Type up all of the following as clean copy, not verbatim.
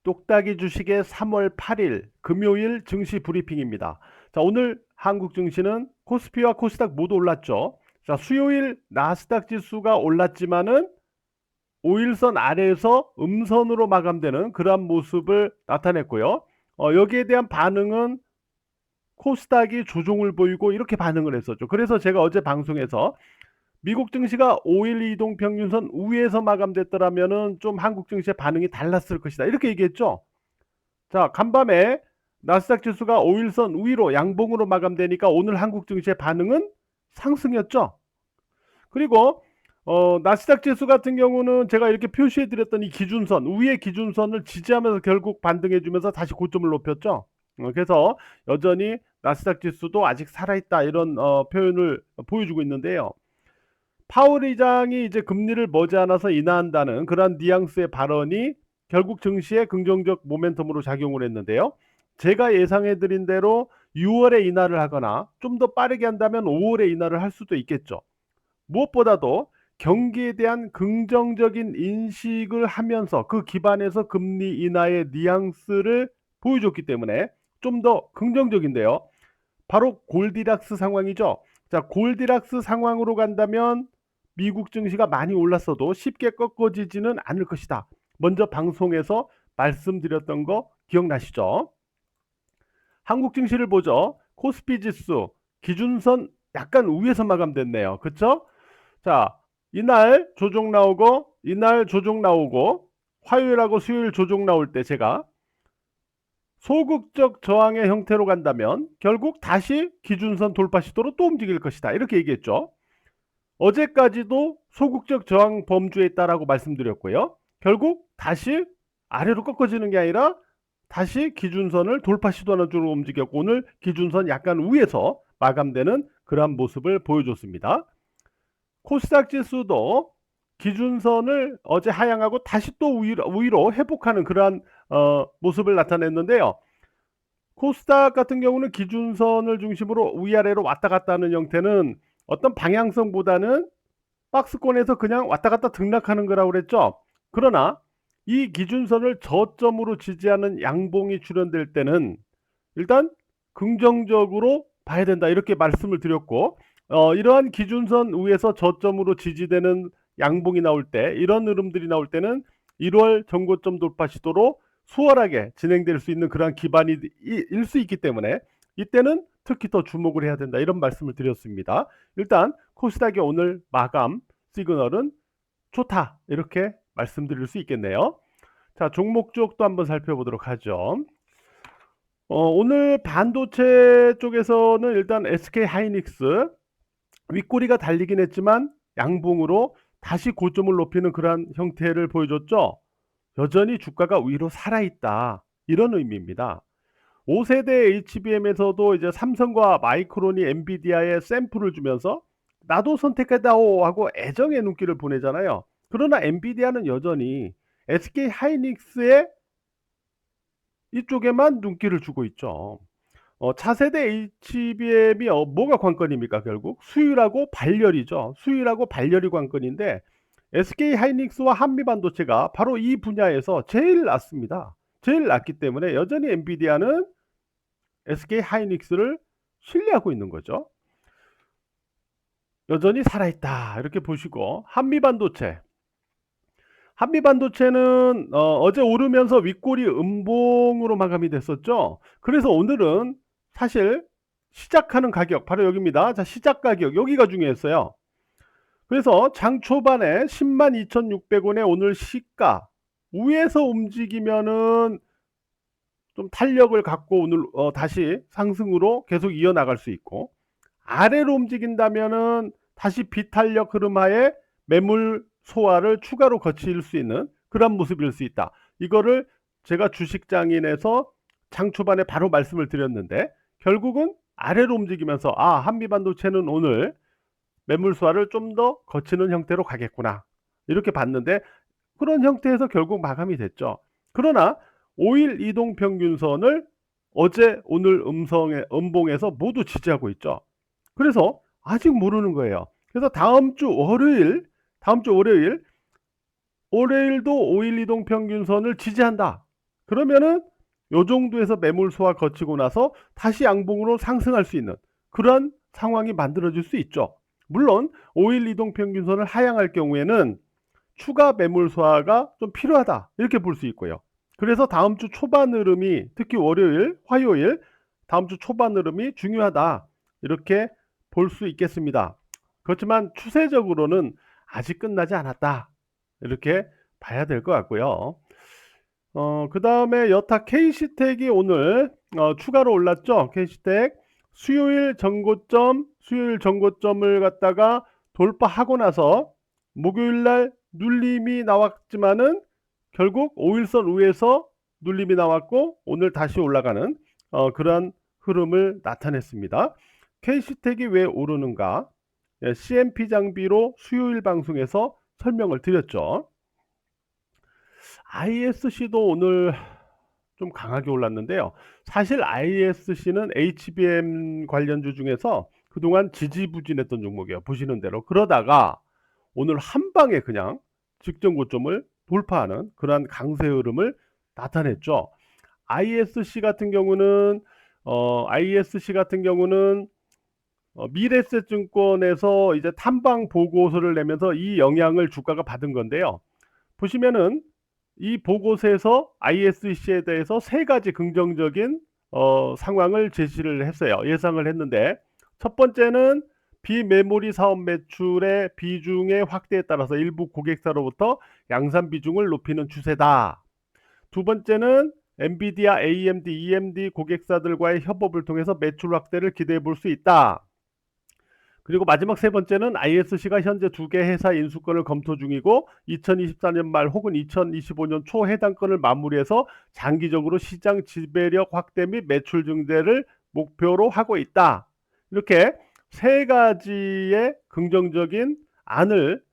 똑딱이 주식의 3월 8일 금요일 증시 브리핑입니다. 자, 오늘 한국 증시는 코스피와 코스닥 모두 올랐죠. 자, 수요일 나스닥 지수가 올랐지만은 5일선 아래에서 음선으로 마감되는 그러한 모습을 나타냈고요. 여기에 대한 반응은 코스닥이 조종을 보이고 이렇게 반응을 했었죠. 그래서 제가 어제 방송에서 미국 증시가 5일 이동 평균선 위에서 마감됐더라면은 좀 한국 증시의 반응이 달랐을 것이다. 이렇게 얘기했죠. 자, 간밤에 나스닥 지수가 5일선 위로 양봉으로 마감되니까 오늘 한국 증시의 반응은 상승이었죠. 그리고 나스닥 지수 같은 경우는 제가 이렇게 표시해 드렸던 이 기준선, 위의 기준선을 지지하면서 결국 반등해 주면서 다시 고점을 높였죠. 그래서 여전히 나스닥 지수도 아직 살아있다 이런 표현을 보여주고 있는데요. 파월 의장이 이제 금리를 머지않아서 인하한다는 그런 뉘앙스의 발언이 결국 증시에 긍정적 모멘텀으로 작용을 했는데요. 제가 예상해 드린 대로 6월에 인하를 하거나 좀 더 빠르게 한다면 5월에 인하를 할 수도 있겠죠. 무엇보다도 경기에 대한 긍정적인 인식을 하면서 그 기반에서 금리 인하의 뉘앙스를 보여줬기 때문에 좀 더 긍정적인데요. 바로 골디락스 상황이죠. 자, 골디락스 상황으로 간다면 미국 증시가 많이 올랐어도 쉽게 꺾어지지는 않을 것이다. 먼저 방송에서 말씀드렸던 거 기억나시죠? 한국 증시를 보죠. 코스피 지수 기준선 약간 위에서 마감됐네요. 그쵸? 자, 이날 조정 나오고 이날 조정 나오고 화요일하고 수요일 조정 나올 때 제가 소극적 저항의 형태로 간다면 결국 다시 기준선 돌파 시도로 또 움직일 것이다. 이렇게 얘기했죠. 어제까지도 소극적 저항 범주에 있다라고 말씀드렸고요. 결국 다시 아래로 꺾어지는 게 아니라 다시 기준선을 돌파 시도하는 쪽으로 움직였고 오늘 기준선 약간 위에서 마감되는 그러한 모습을 보여줬습니다. 코스닥 지수도 기준선을 어제 하향하고 다시 또 위로 회복하는 그러한 모습을 나타냈는데요. 코스닥 같은 경우는 기준선을 중심으로 위아래로 왔다 갔다 하는 형태는 어떤 방향성보다는 박스권에서 그냥 왔다 갔다 등락하는 거라고 그랬죠. 그러나 이 기준선을 저점으로 지지하는 양봉이 출현될 때는 일단 긍정적으로 봐야 된다 이렇게 말씀을 드렸고 이러한 기준선 위에서 저점으로 지지되는 양봉이 나올 때 이런 흐름들이 나올 때는 1월 전고점 돌파 시도로 수월하게 진행될 수 있는 그러한 기반이 일 수 있기 때문에 이때는 특히 더 주목을 해야 된다 이런 말씀을 드렸습니다. 일단 코스닥의 오늘 마감 시그널은 좋다 이렇게 말씀드릴 수 있겠네요. 자, 종목 쪽도 한번 살펴보도록 하죠. 오늘 반도체 쪽에서는 일단 SK 하이닉스 윗꼬리가 달리긴 했지만 양봉으로 다시 고점을 높이는 그러한 형태를 보여줬죠. 여전히 주가가 위로 살아있다 이런 의미입니다. 5세대 HBM에서도 이제 삼성과 마이크론이 엔비디아에 샘플을 주면서 나도 선택했다오 하고 애정의 눈길을 보내잖아요. 그러나 엔비디아는 여전히 SK 하이닉스의 이쪽에만 눈길을 주고 있죠. 차세대 HBM이 뭐가 관건입니까? 결국 수율하고 발열이죠. 수율하고 발열이 관건인데 SK 하이닉스와 한미반도체가 바로 이 분야에서 제일 낮습니다. 제일 낮기 때문에 여전히 엔비디아는 SK 하이닉스를 신뢰하고 있는 거죠. 여전히 살아있다 이렇게 보시고 한미반도체는 어제 오르면서 윗꼬리 음봉으로 마감이 됐었죠. 그래서 오늘은 사실 시작하는 가격 바로 여기입니다. 자, 시작 가격 여기가 중요했어요. 그래서 장 초반에 102,600원에 오늘 시가 위에서 움직이면은 좀 탄력을 갖고 오늘 다시 상승으로 계속 이어나갈 수 있고 아래로 움직인다면은 다시 비탄력 흐름 하에 매물 소화를 추가로 거칠 수 있는 그런 모습일 수 있다. 이거를 제가 주식장인에서 장 초반에 바로 말씀을 드렸는데 결국은 아래로 움직이면서 한미반도체는 오늘 매물 소화를 좀 더 거치는 형태로 가겠구나 이렇게 봤는데 그런 형태에서 결국 마감이 됐죠. 그러나 5일 이동평균선을 어제 오늘 음봉에서 모두 지지하고 있죠. 그래서 아직 모르는 거예요. 그래서 다음 주 월요일도 5일 이동평균선을 지지한다. 그러면은 요 정도에서 매물 소화 거치고 나서 다시 양봉으로 상승할 수 있는 그런 상황이 만들어질 수 있죠. 물론 5일 이동평균선을 하향할 경우에는 추가 매물 소화가 좀 필요하다 이렇게 볼 수 있고요. 그래서 다음 주 초반 흐름이 특히 월요일, 화요일 다음 주 초반 흐름이 중요하다 이렇게 볼 수 있겠습니다. 그렇지만 추세적으로는 아직 끝나지 않았다 이렇게 봐야 될 것 같고요. 그 다음에 여타 K시텍이 오늘 추가로 올랐죠. K시텍 수요일 전고점을 갖다가 돌파하고 나서 목요일날 눌림이 나왔지만은 결국 5일선 위에서 눌림이 나왔고 오늘 다시 올라가는 그러한 흐름을 나타냈습니다. K시텍이 왜 오르는가? CMP 장비로 수요일 방송에서 설명을 드렸죠. ISC도 오늘 좀 강하게 올랐는데요. 사실 ISC는 HBM 관련주 중에서 그동안 지지부진했던 종목이에요. 보시는 대로. 그러다가 오늘 한 방에 그냥 직전 고점을 돌파하는 그러한 강세 흐름을 나타냈죠. ISC 같은 경우는 미래에셋증권에서 이제 탐방 보고서를 내면서 이 영향을 주가가 받은 건데요. 보시면은 이 보고서에서 ISC에 대해서 세 가지 긍정적인 상황을 제시를 했어요. 예상을 했는데 첫 번째는 비메모리 사업 매출의 비중의 확대에 따라서 일부 고객사로부터 양산 비중을 높이는 추세다. 두 번째는 엔비디아, AMD, EMD 고객사들과의 협업을 통해서 매출 확대를 기대해 볼 수 있다. 그리고 마지막 세 번째는 ISC가 현재 2개 회사 인수권을 검토 중이고 2024년 말 혹은 2025년 초 해당 건을 마무리해서 장기적으로 시장 지배력 확대 및 매출 증대를 목표로 하고 있다. 이렇게 세 가지의 긍정적인 안을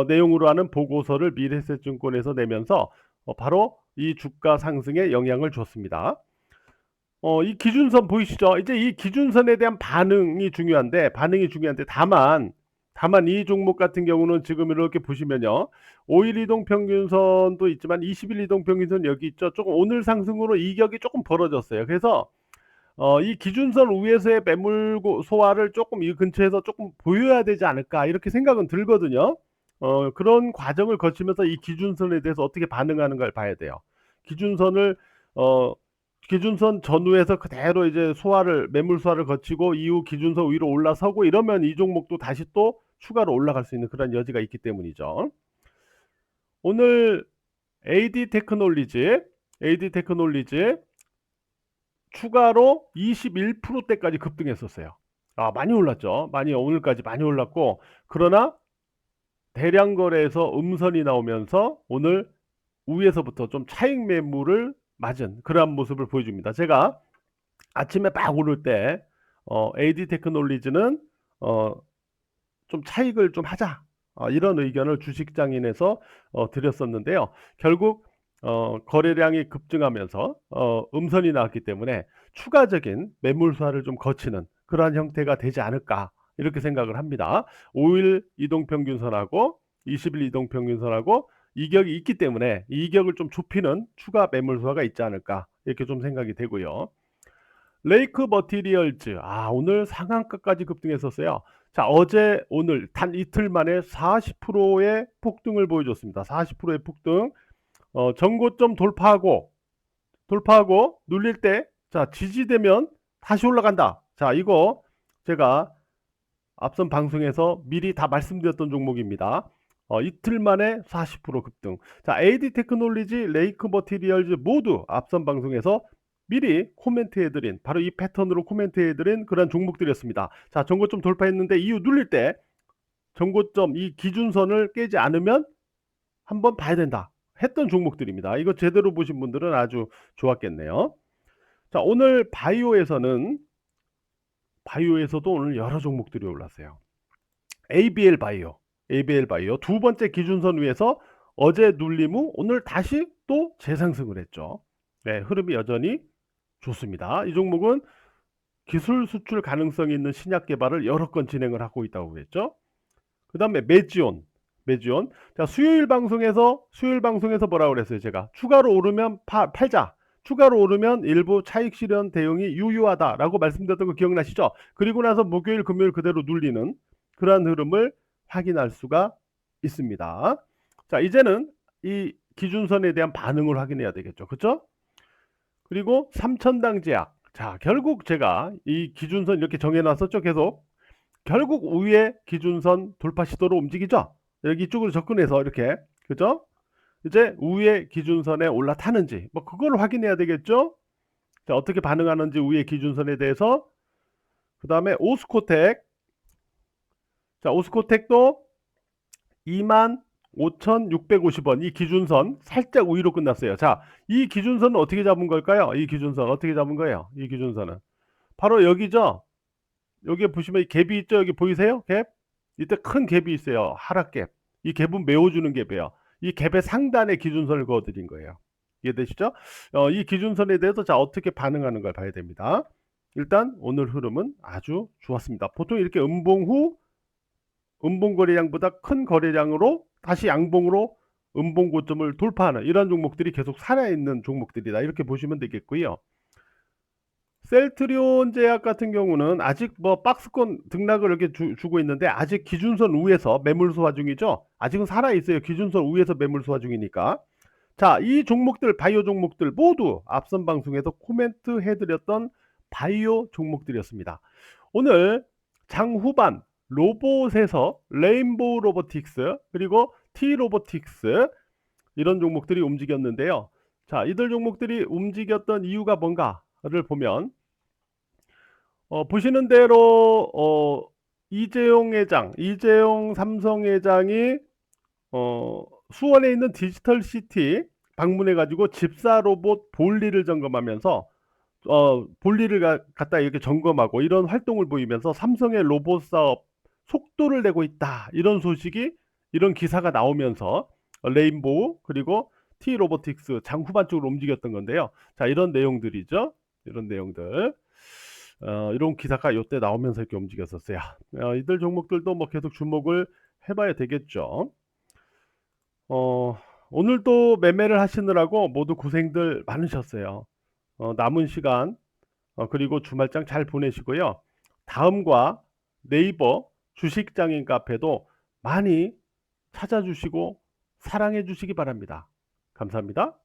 내용으로 하는 보고서를 미래에셋증권에서 내면서 바로 이 주가 상승에 영향을 줬습니다. 이 기준선 보이시죠? 이제 이 기준선에 대한 반응이 중요한데 다만 이 종목 같은 경우는 지금 이렇게 보시면요. 5일 이동 평균선도 있지만 20일 이동 평균선 여기 있죠. 조금 오늘 상승으로 이격이 조금 벌어졌어요. 그래서 이 기준선 위에서의 매물 소화를 조금 이 근처에서 조금 보여야 되지 않을까 이렇게 생각은 들거든요. 그런 과정을 거치면서 이 기준선에 대해서 어떻게 반응하는가를 봐야 돼요. 기준선을 어, 기준선 전후에서 그대로 이제 매물 소화를 거치고 이후 기준선 위로 올라서고 이러면 이 종목도 다시 또 추가로 올라갈 수 있는 그런 여지가 있기 때문이죠. 오늘 AD 테크놀리지 추가로 21%대까지 급등했었어요. 많이 올랐죠. 오늘까지 많이 올랐고, 그러나 대량 거래에서 음선이 나오면서 오늘 위에서부터 좀 차익 매물을 맞은 그러한 모습을 보여줍니다. 제가 아침에 막 오를 때 AD 테크놀리지는 좀 차익을 좀 하자 이런 의견을 주식장인에서 드렸었는데요. 결국 거래량이 급증하면서 음선이 나왔기 때문에 추가적인 매물 수화를 좀 거치는 그러한 형태가 되지 않을까 이렇게 생각을 합니다. 5일 이동평균선하고 20일 이동평균선하고 이격이 있기 때문에 이 이격을 좀 좁히는 추가 매물 수화가 있지 않을까 이렇게 좀 생각이 되고요. 레이크 머티리얼즈 오늘 상한가까지 급등했었어요. 자, 어제 오늘 단 이틀 만에 40%의 폭등을 보여줬습니다. 40%의 폭등. 전고점 돌파하고 눌릴 때 자, 지지되면 다시 올라간다. 자, 이거 제가 앞선 방송에서 미리 다 말씀드렸던 종목입니다. 이틀 만에 40% 급등. 자, AD 테크놀리지, 레이크 머티리얼즈 모두 앞선 방송에서 미리 코멘트해드린 바로 이 패턴으로 코멘트해드린 그런 종목들이었습니다. 자, 전고점 돌파했는데 이후 눌릴 때 전고점 이 기준선을 깨지 않으면 한번 봐야 된다 했던 종목들입니다. 이거 제대로 보신 분들은 아주 좋았겠네요. 자, 오늘 바이오에서도 오늘 여러 종목들이 올랐어요. ABL 바이오 두 번째 기준선 위에서 어제 눌림 후 오늘 다시 또 재상승을 했죠. 네, 흐름이 여전히 좋습니다. 이 종목은 기술 수출 가능성이 있는 신약 개발을 여러 건 진행을 하고 있다고 그랬죠. 그 다음에 메지온. 자, 수요일 방송에서 뭐라고 그랬어요? 제가 추가로 오르면 팔자. 추가로 오르면 일부 차익 실현 대응이 유효하다라고 말씀드렸던 거 기억나시죠? 그리고 나서 목요일, 금요일 그대로 눌리는 그러한 흐름을 확인할 수가 있습니다. 자, 이제는 이 기준선에 대한 반응을 확인해야 되겠죠. 그렇죠? 그리고 3천당 제약. 자, 결국 제가 이 기준선 이렇게 정해놨었죠. 계속. 결국 위에 기준선 돌파 시도로 움직이죠. 여기 이쪽으로 접근해서 이렇게. 그죠? 이제 위에 기준선에 올라타는지 뭐 그걸 확인해야 되겠죠. 자, 어떻게 반응하는지 위에 기준선에 대해서. 그 다음에 오스코텍. 자, 오스코텍도 25,650원 이 기준선 살짝 위로 끝났어요. 자, 이 기준선은 어떻게 잡은 걸까요? 이 기준선 어떻게 잡은 거예요? 이 기준선은 바로 여기죠. 여기 보시면 이 갭이 있죠. 여기 보이세요? 갭. 이때 큰 갭이 있어요. 하락갭. 이 갭은 메워주는 갭이에요. 이 갭의 상단에 기준선을 그어드린 거예요. 이해되시죠? 이 기준선에 대해서 자 어떻게 반응하는 걸 봐야 됩니다. 일단 오늘 흐름은 아주 좋았습니다. 보통 이렇게 음봉 후 음봉 거래량보다 큰 거래량으로 다시 양봉으로 음봉 고점을 돌파하는 이런 종목들이 계속 살아있는 종목들이다. 이렇게 보시면 되겠고요. 셀트리온 제약 같은 경우는 아직 뭐 박스권 등락을 이렇게 주고 있는데 아직 기준선 위에서 매물 소화 중이죠. 아직은 살아 있어요. 기준선 위에서 매물 소화 중이니까. 자, 이 종목들 바이오 종목들 모두 앞선 방송에서 코멘트 해드렸던 바이오 종목들이었습니다. 오늘 장 후반 로봇에서 레인보우 로보틱스 그리고 T 로보틱스 이런 종목들이 움직였는데요. 자, 이들 종목들이 움직였던 이유가 뭔가를 보면 보시는 대로 이재용 회장, 이재용 삼성 회장이 수원에 있는 디지털 시티 방문해 가지고 집사 로봇 볼일을 점검하면서 볼일을 갖다 이렇게 점검하고 이런 활동을 보이면서 삼성의 로봇 사업 속도를 내고 있다. 이런 소식이 이런 기사가 나오면서 레인보우 그리고 T 로보틱스 장 후반 쪽으로 움직였던 건데요. 자, 이런 내용들이죠. 이런 내용들. 이런 기사가 이때 나오면서 이렇게 움직였었어요. 이들 종목들도 뭐 계속 주목을 해봐야 되겠죠. 오늘도 매매를 하시느라고 모두 고생들 많으셨어요. 남은 시간 그리고 주말장 잘 보내시고요. 다음과 네이버 주식장인 카페도 많이 찾아주시고 사랑해 주시기 바랍니다. 감사합니다.